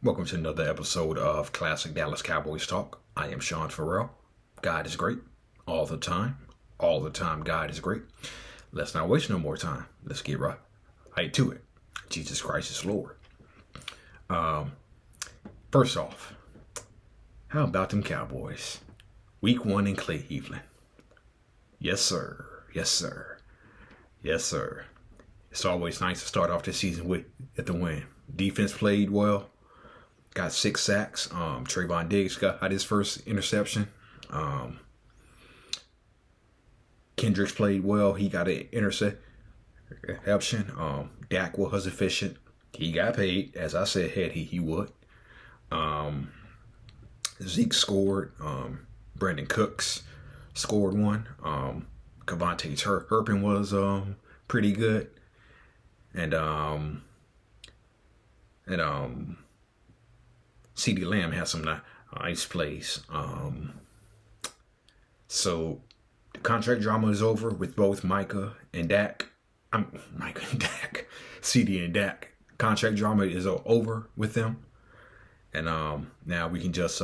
Welcome to another episode of Classic Dallas Cowboys Talk. I am Sean Farrell. God is great all the time. All the time, God is great. Let's not waste no more time. Let's get right to it. Jesus Christ is Lord. First off, how about them Cowboys? Week 1 in Cleveland. Yes, sir. Yes, sir. Yes, sir. It's always nice to start off the season with the win. Defense played well. Got 6 sacks. Trayvon Diggs got his first interception. Kendricks played well. He got an interception. Dak was efficient. He got paid, as I said, he would. Zeke scored. Brandon Cooks scored one. Cavante Turpin was pretty good. And CeeDee Lamb had some nice plays. So the contract drama is over with both Micah and Dak. CD and Dak. Contract drama is over with them. And now we can just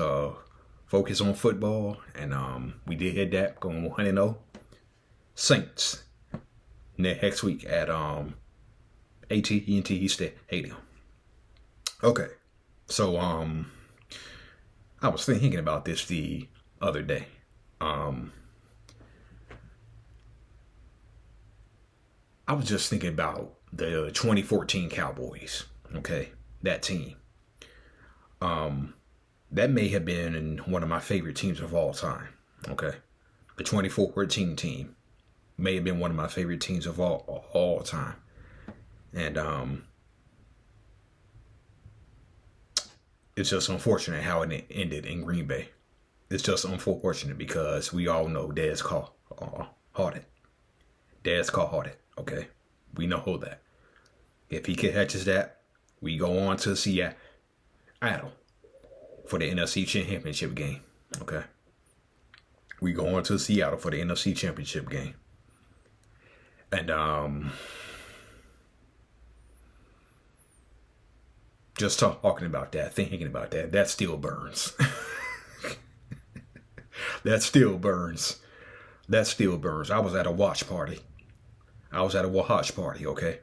focus on football. And we did hit Dak going 1-0. Saints next week at AT&T Stadium. Okay. So I was thinking about this the other day. I was just thinking about the 2014 Cowboys. Okay, that team. That may have been one of my favorite teams of all time. Okay, the 2014 team may have been one of my favorite teams of all time, and it's just unfortunate how it ended in Green Bay. It's just unfortunate because we all know Dez caught it. Dez caught it. Okay, we know that. If he catches that, we go on to Seattle for the NFC Championship game. Okay, we go on to Seattle for the NFC Championship game, and just talking about that, thinking about that, that still burns. That still burns. That still burns. I was at a watch party. Okay?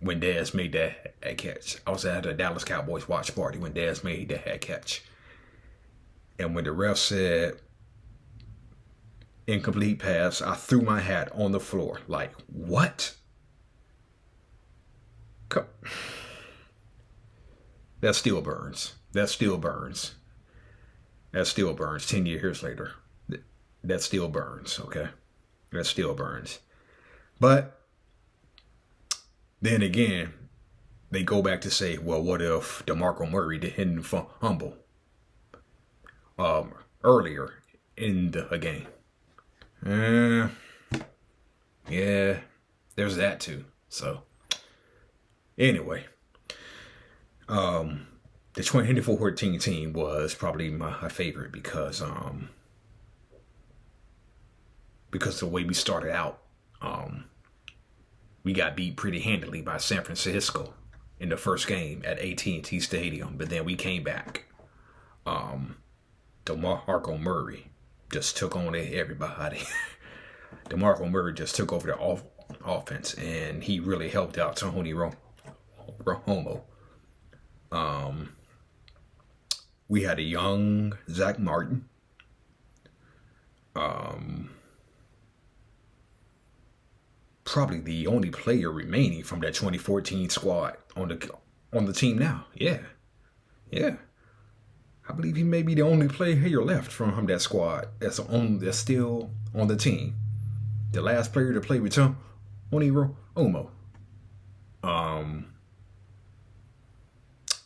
When Dez made that catch. I was at a Dallas Cowboys watch party when Dez made that catch. And when the ref said incomplete pass, I threw my hat on the floor. Like, what? That still burns. That still burns. That still burns 10 years later. That still burns, okay? That still burns. But then again, they go back to say, well, what if DeMarco Murray didn't fumble earlier in the game? Yeah, there's that too. So, anyway. The 2014 team was probably my favorite because the way we started out, we got beat pretty handily by San Francisco in the first game at AT&T Stadium, but then we came back. DeMarco Murray just took on everybody. DeMarco Murray just took over the offense, and he really helped out Tony Romo. We had a young Zach Martin. Probably the only player remaining from that 2014 squad on the team now. Yeah. I believe he may be the only player left from that squad that's still on the team. The last player to play with Tony Romo.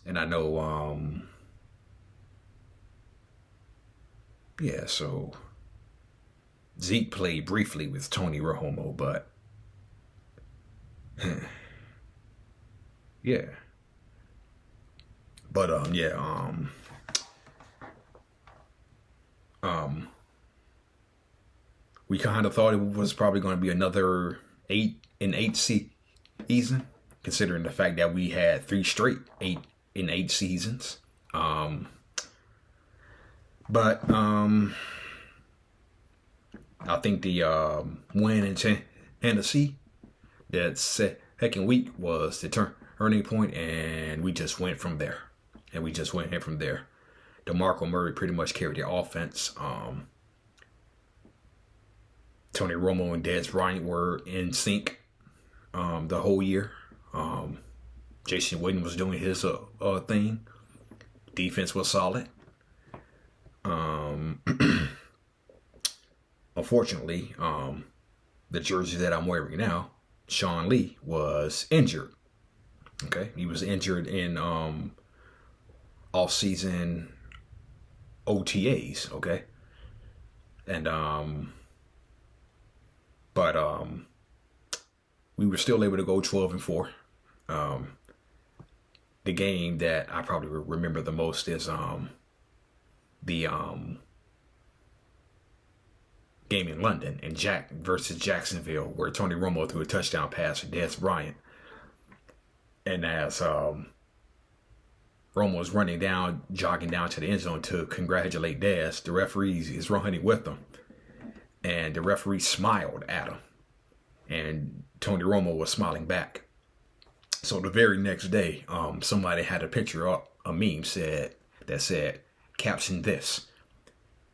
And I know, so Zeke played briefly with Tony Romo, but yeah. But we kind of thought it was probably going to be another 8-8 season, considering the fact that we had 3 straight 8-8 seasons. But I think the win in Tennessee that second week was the turning point, and we just went from there. DeMarco Murray pretty much carried the offense. Tony Romo and Dez Bryant were in sync the whole year. Jason Witten was doing his thing. Defense was solid. Unfortunately, the jersey that I'm wearing now, Sean Lee, was injured. Okay, he was injured in off-season OTAs. Okay, and but we were still able to go 12-4. The game that I probably remember the most is the game in London and Jack versus Jacksonville, where Tony Romo threw a touchdown pass to Dez Bryant, and as Romo was jogging down to the end zone to congratulate Dez, the referee is running with him, and the referee smiled at him, and Tony Romo was smiling back. So the very next day, somebody had a picture up, a meme that said, "Caption this,"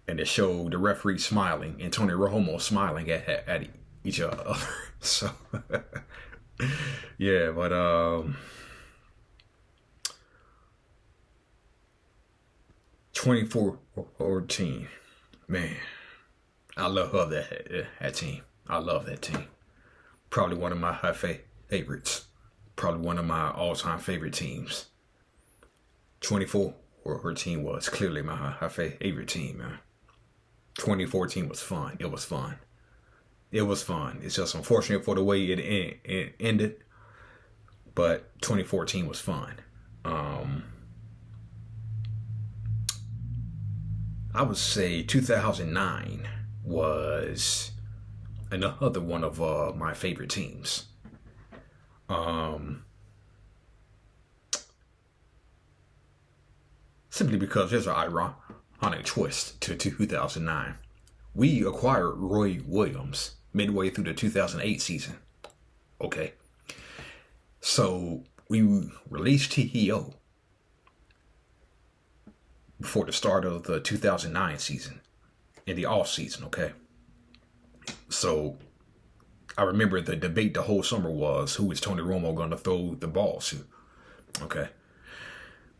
and it showed the referee smiling and Tony Romo smiling at each other. So, yeah, but 24-14, man, I love that team. I love that team. Probably one of my favorites. Probably one of my all-time favorite teams. 24-14 was clearly my favorite team, man. 2014 was fun. It was fun. It's just unfortunate for the way it ended. But 2014 was fun. I would say 2009 was another one of my favorite teams. Simply because there's an ironic twist to 2009. We acquired Roy Williams midway through the 2008 season. Okay. So we released TEO before the start of the 2009 season, in the off season. Okay. So I remember the debate the whole summer was, who is Tony Romo going to throw the ball to? Okay.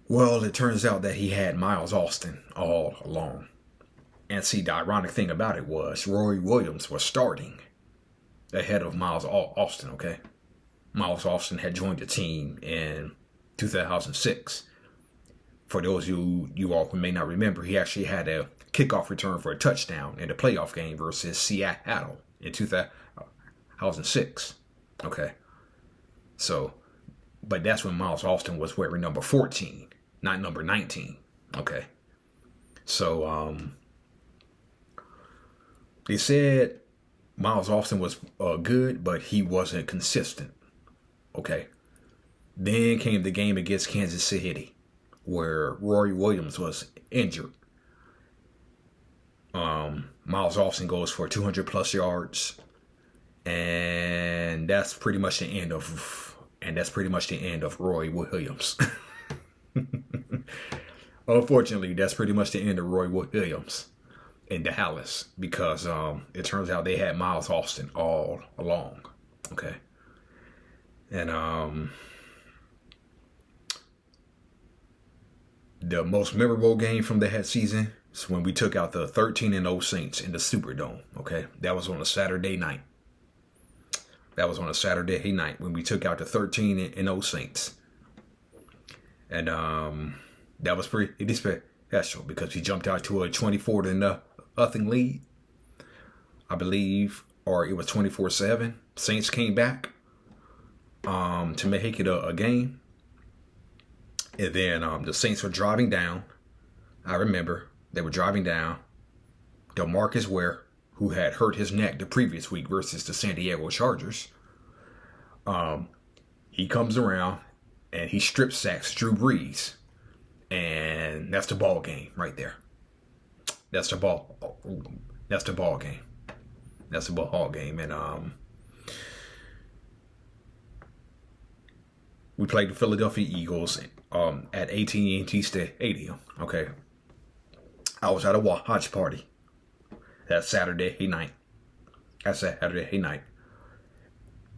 Well, it turns out that he had Miles Austin all along. And see, the ironic thing about it was Roy Williams was starting ahead of Miles Austin, okay? Miles Austin had joined the team in 2006. For those of you all who may not remember, he actually had a kickoff return for a touchdown in the playoff game versus Seattle in 2006. Okay. So, but that's when Miles Austin was wearing number 14, not number 19. Okay. So, they said Miles Austin was good, but he wasn't consistent. Okay. Then came the game against Kansas City, where Roy Williams was injured. Miles Austin goes for 200 plus yards, and that's pretty much the end of Roy Williams. Unfortunately, that's pretty much the end of Roy Williams in Dallas, because it turns out they had Miles Austin all along. Okay. And the most memorable game from that season is when we took out the 13-0 Saints in the Superdome. Okay. That was on a Saturday night. When we took out the 13-0 Saints. And that was pretty special because we jumped out to a 24-0 lead, I believe, or it was 24-7. Saints came back to make it a game. And then the Saints were driving down. I remember they were driving down. DeMarcus Ware, who had hurt his neck the previous week versus the San Diego Chargers, he comes around and he strip sacks Drew Brees. And that's the ball game right there. That's the ball. That's the ball game. That's the ball game. And we played the Philadelphia Eagles at AT&T Stadium. Okay, I was at a watch party that Saturday night.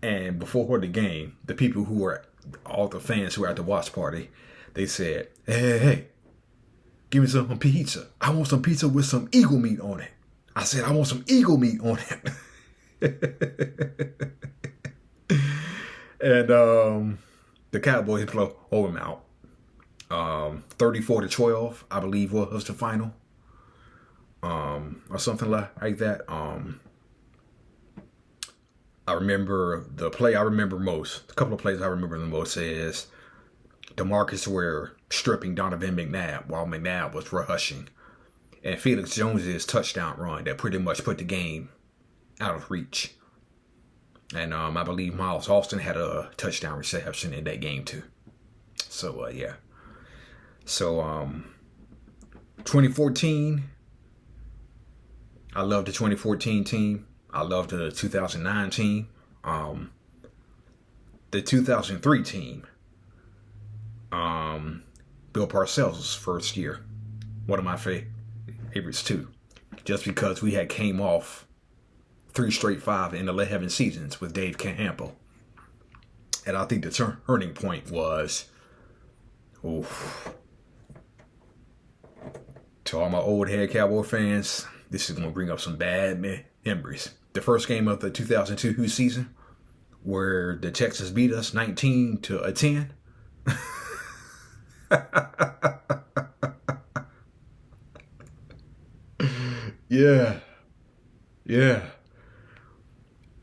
And before the game, the people who were, all the fans who were at the watch party, they said, hey, give me some pizza. I want some pizza with some eagle meat on it. I said, I want some eagle meat on it. And the Cowboys blow them out. 34-12, I believe was the final. Or something like that. I remember the play I remember most. A couple of plays I remember the most is DeMarcus Ware stripping Donovan McNabb while McNabb was rushing, and Felix Jones's touchdown run that pretty much put the game out of reach. And I believe Miles Austin had a touchdown reception in that game too. So yeah. So 2014, I love the 2014 team. I love the 2009 team. The 2003 team. Bill Parcells' first year. One of my favorites too. Just because we had came off 3 straight 5 in 11 seasons with Dave Campbell. And I think the turning point was, to all my old head Cowboy fans, this is going to bring up some bad memories. The first game of the 2002 season, where the Texans beat us 19-10. Yeah.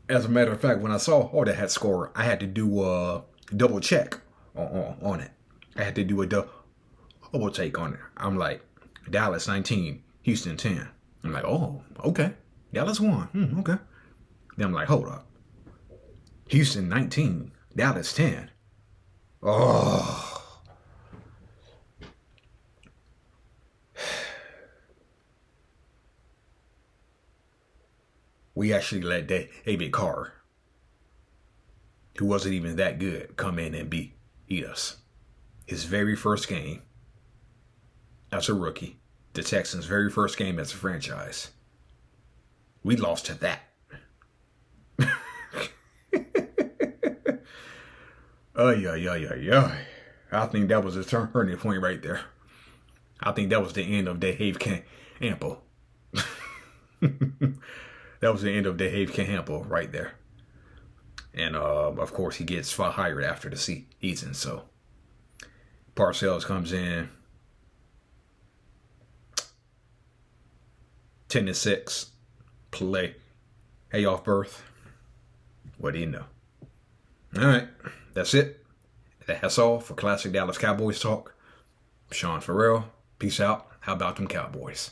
As a matter of fact, when I saw that had scored, I had to do a double check on it. I had to do a double take on it. I'm like, Dallas 19, Houston 10. I'm like, oh, okay. Dallas won. Okay. Then I'm like, hold up. Houston 19, Dallas 10. Oh. We actually let David Carr, who wasn't even that good, come in and beat us. His very first game as a rookie. The Texans' very first game as a franchise. We lost to that. I think that was a turning point right there. I think that was the end of Dave Campbell. That was the end of Dave Campbell right there. And of course he gets fired after the season. So Parcells comes in 10-6. Play. Hey, off birth. What do you know? All right. That's it. That's all for Classic Dallas Cowboys Talk. Sean Farrell. Peace out. How about them Cowboys?